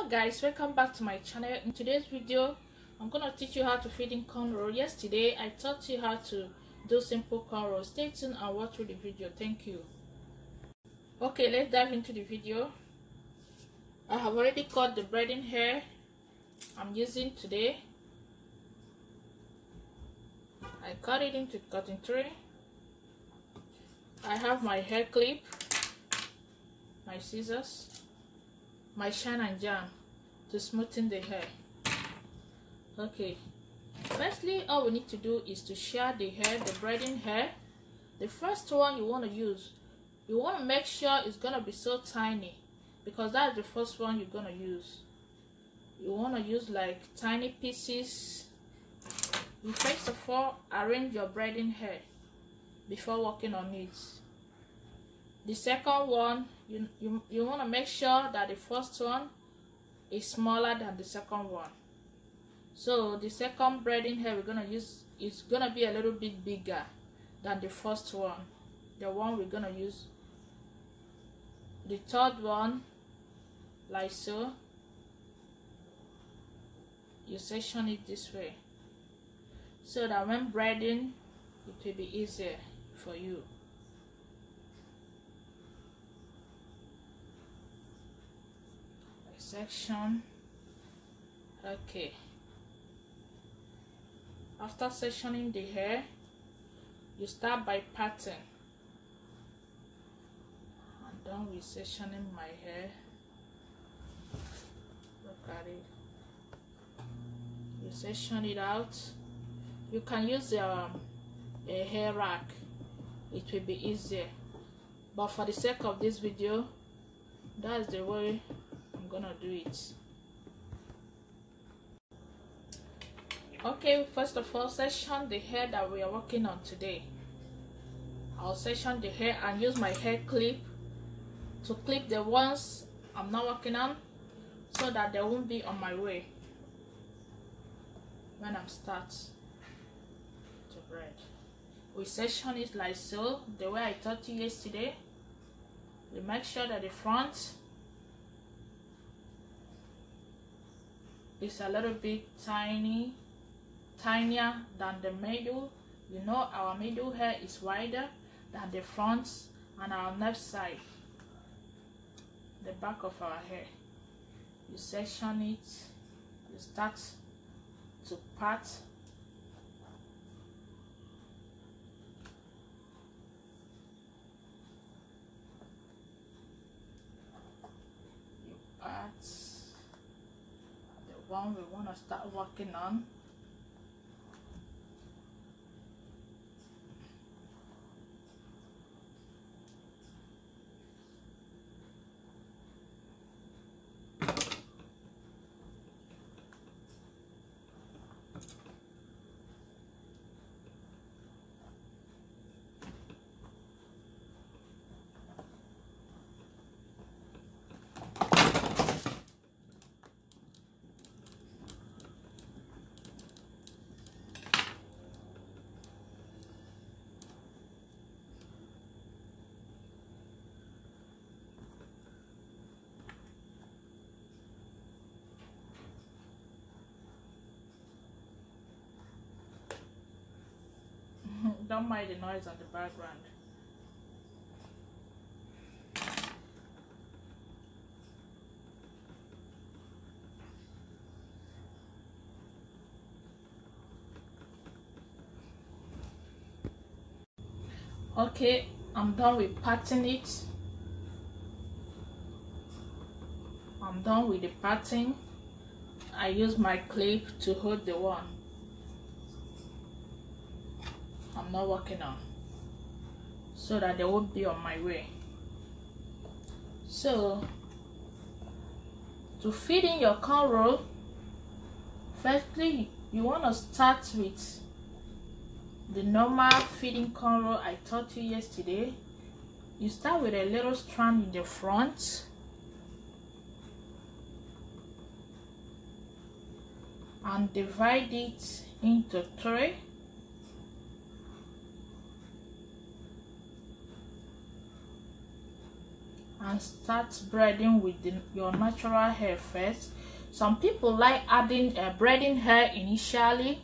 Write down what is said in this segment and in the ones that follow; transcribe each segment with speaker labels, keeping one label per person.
Speaker 1: guys, welcome back to my channel. In today's video I'm gonna teach you how to feed in cornrow. Yesterday I taught you how to do simple cornrow. Stay tuned and watch through the video. Thank you. Okay, let's dive into the video. I have already cut the braiding hair I'm using today. I cut it into cutting tray. I have my hair clip, my scissors, my shine and jam to smoothen the hair. Okay, firstly all we need to do is to shear the hair, the braiding hair. The first one you want to use, you want to make sure it's gonna be so tiny, because that's the first one you're gonna use. You want to use like tiny pieces. You first of all arrange your braiding hair before working on it. The second one, you want to make sure that the first one is smaller than the second one. So the second braiding hair we're gonna use is gonna be a little bit bigger than the first one, the one we're gonna use. The third one, like so, you section it this way so that when braiding it will be easier for you. Section. Okay, after sectioning the hair, you start by parting. I'm done with sectioning my hair. Look at it. You section it out. You can use a hair rack, it will be easier, but for the sake of this video, that's the way I'm gonna do it. Okay, first of all, section the hair that we are working on today. I'll section the hair and use my hair clip to clip the ones I'm not working on, so that they won't be on my way when I'm start to braid. We section it like so, the way I taught you yesterday. We make sure that the front is a little bit tinier than the middle. You know our middle hair is wider than the front, and our left side, the back of our hair. You section it, you start to part. You part the one we want to start working on. Don't mind the noise on the background. Okay, I'm done with parting it. I'm done with the parting. I use my clip to hold the one I'm not working on, so that they won't be on my way. So to feed in your cornrow, firstly you want to start with the normal feeding cornrow I taught you yesterday. You start with a little strand in the front and divide it into three. And start braiding with your natural hair first. Some people like adding braiding hair initially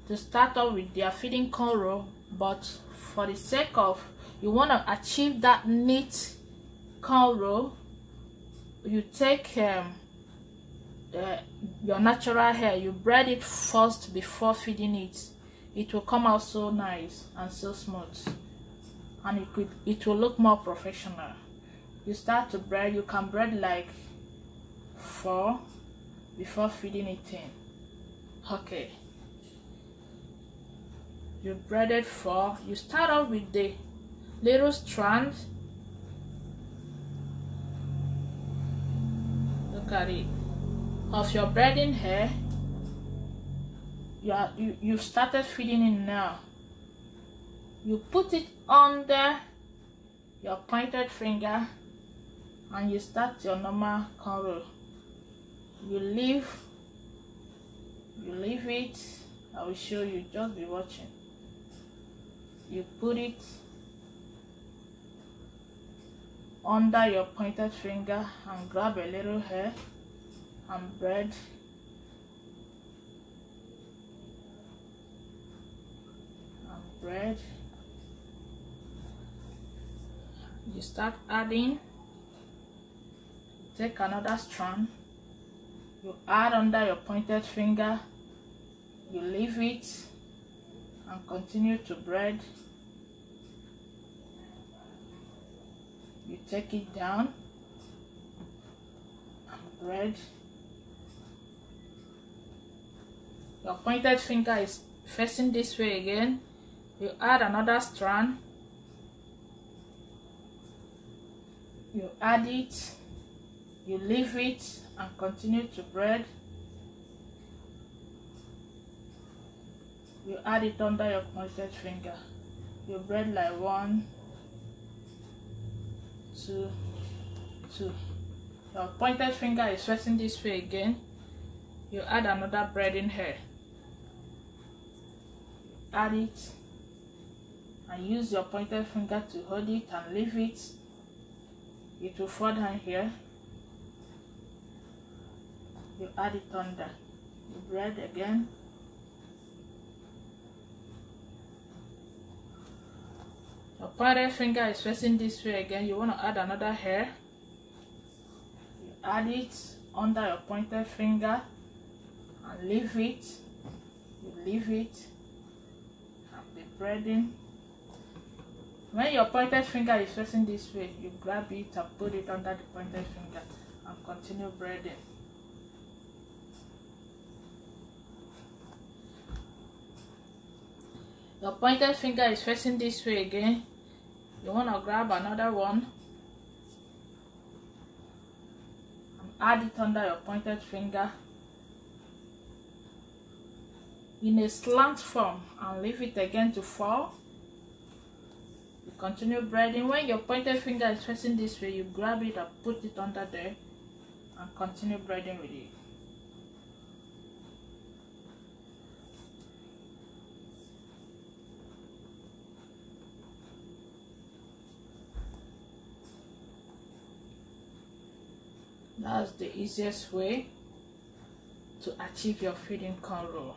Speaker 1: to start off with their feeding cornrow, but for the sake of you want to achieve that neat cornrow, you take your natural hair, you braid it first before feeding it. It will come out so nice and so smooth, and it will look more professional. You start to braid, you can braid like 4 before feeding it in. Okay, you braided 4. You start off with the little strand. Look at it, of your braiding hair. You've started feeding in now. You put it under your pointed finger and you start your normal cornrow. You leave it. I will show you, just be watching. You put it under your pointed finger and grab a little hair and braid. You start adding. Take another strand, you add under your pointed finger, you leave it and continue to braid. You take it down and braid. Your pointed finger is facing this way again. You add another strand, you add it, you leave it and continue to braid. You add it under your pointed finger. You braid like 1, 2, 2. Your pointed finger is facing this way again. You add another braiding hair. Add it and use your pointed finger to hold it and leave it. It will fall down here. You add it under. You braid again. Your pointed finger is facing this way again. You want to add another hair. You add it under your pointed finger and leave it. You leave it and be braiding. When your pointed finger is facing this way, you grab it and put it under the pointed finger and continue braiding. Your pointed finger is facing this way again. You want to grab another one and add it under your pointed finger in a slant form and leave it again to fall. You continue braiding. When your pointed finger is facing this way, you grab it and put it under there and continue braiding with it. That's the easiest way to achieve your feeding cornrow.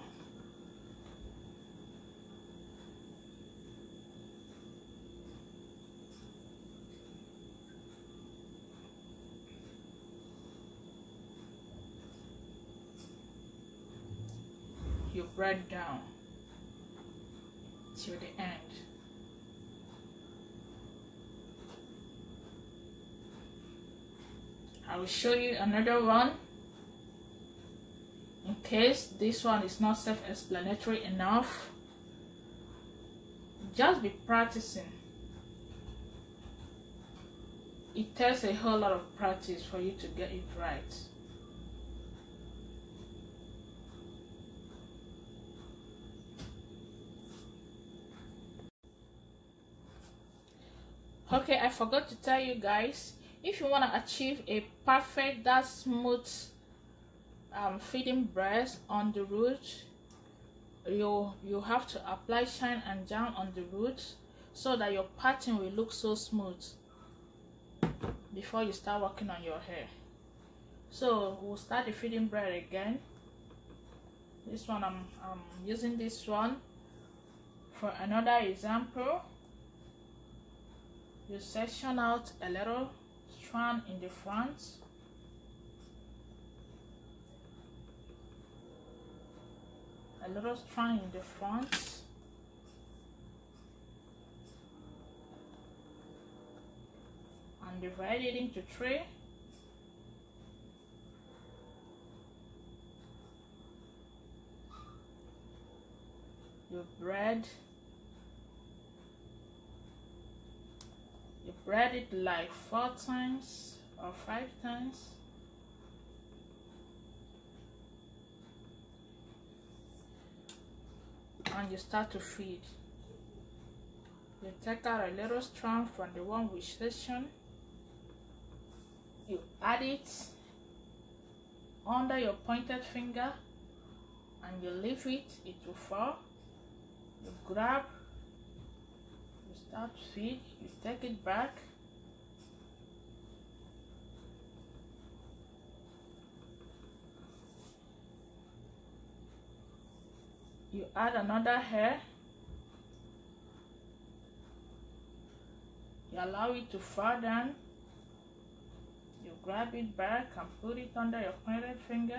Speaker 1: You braid down till the end. I will show you another one in case this one is not self-explanatory enough. Just be practicing. It takes a whole lot of practice for you to get it right. Okay, I forgot to tell you guys, if you want to achieve a perfect, that smooth feeding breast on the root, you have to apply shine and jam on the root so that your pattern will look so smooth before you start working on your hair. So we'll start the feeding bread again. This one I'm using this one for another example. You section out a little strand in the front, a little strand in the front, and divide it into 3. You braid it like 4 times or 5 times. And you start to feed. You take out a little strand from the one we sectioned. You add it under your pointed finger and you leave it, it will fall. You grab, you start to feed, you take it back. You add another hair. You allow it to fall down. You grab it back and put it under your pointed finger.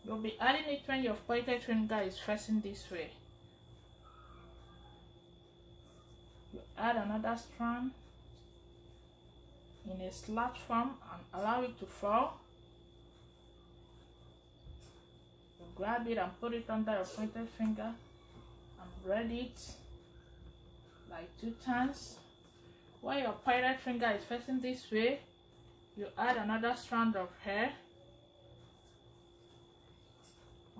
Speaker 1: You'll be adding it when your pointed finger is facing this way. You add another strand in a slat form and allow it to fall. You grab it and put it under your pointed finger and braid it like 2 times. While your pointed finger is facing this way, you add another strand of hair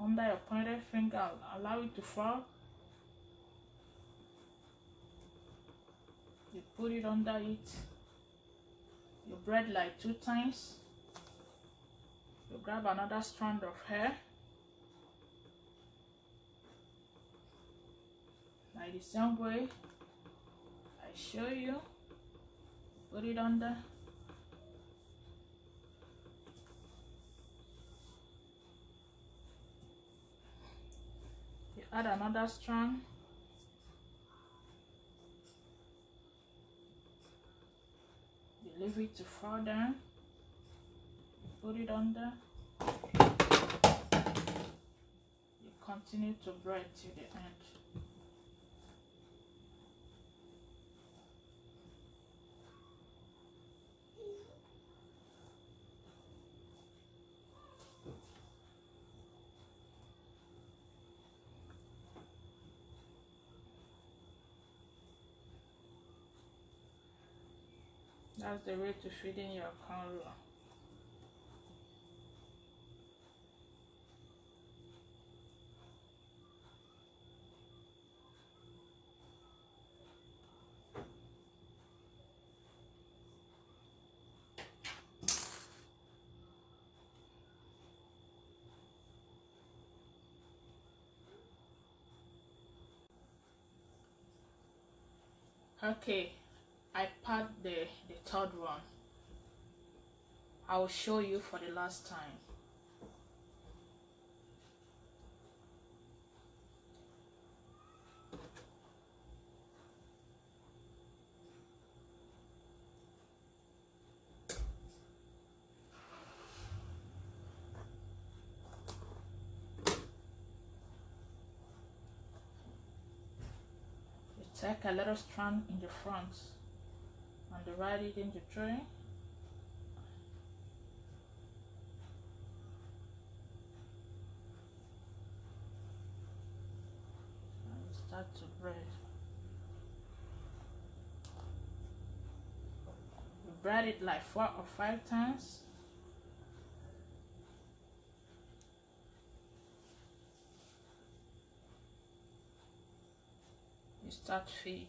Speaker 1: under your pointed finger, allow it to fall. You put it under it. You braid like 2 times. You grab another strand of hair, like the same way I show you. Put it under. You add another strand. You leave it to fall down. Put it under. You continue to braid to the end. That's the way to feed in your cornrow. Okay, I part the third one. I will show you for the last time. You take a little strand in the front and divide it into 3. And start to braid. You braid it like 4 or 5 times. You start to feed.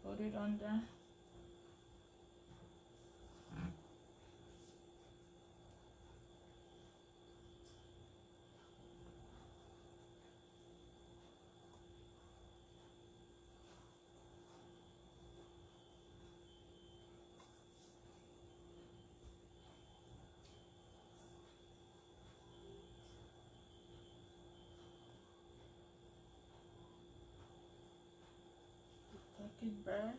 Speaker 1: Put it under. it bare.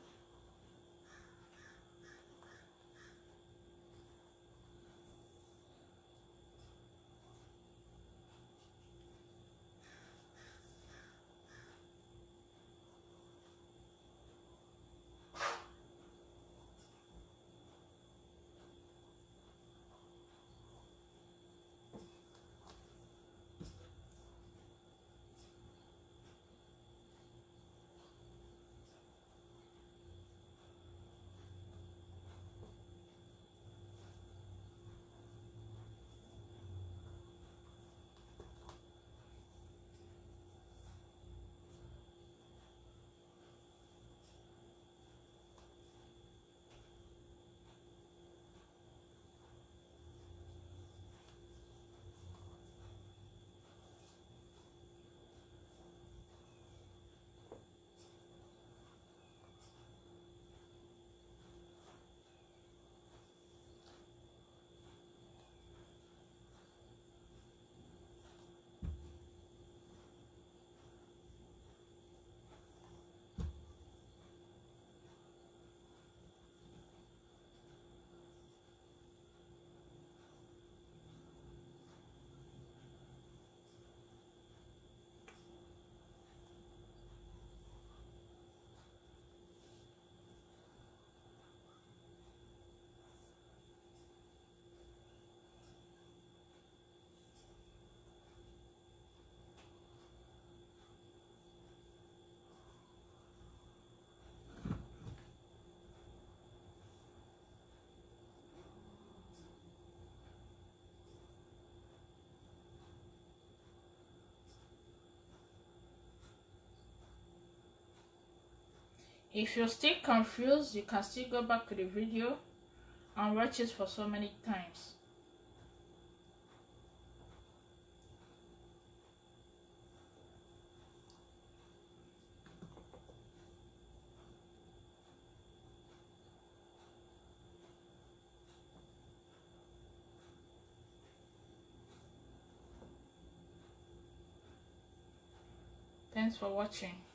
Speaker 1: If you're still confused, you can still go back to the video and watch it for so many times. Thanks for watching.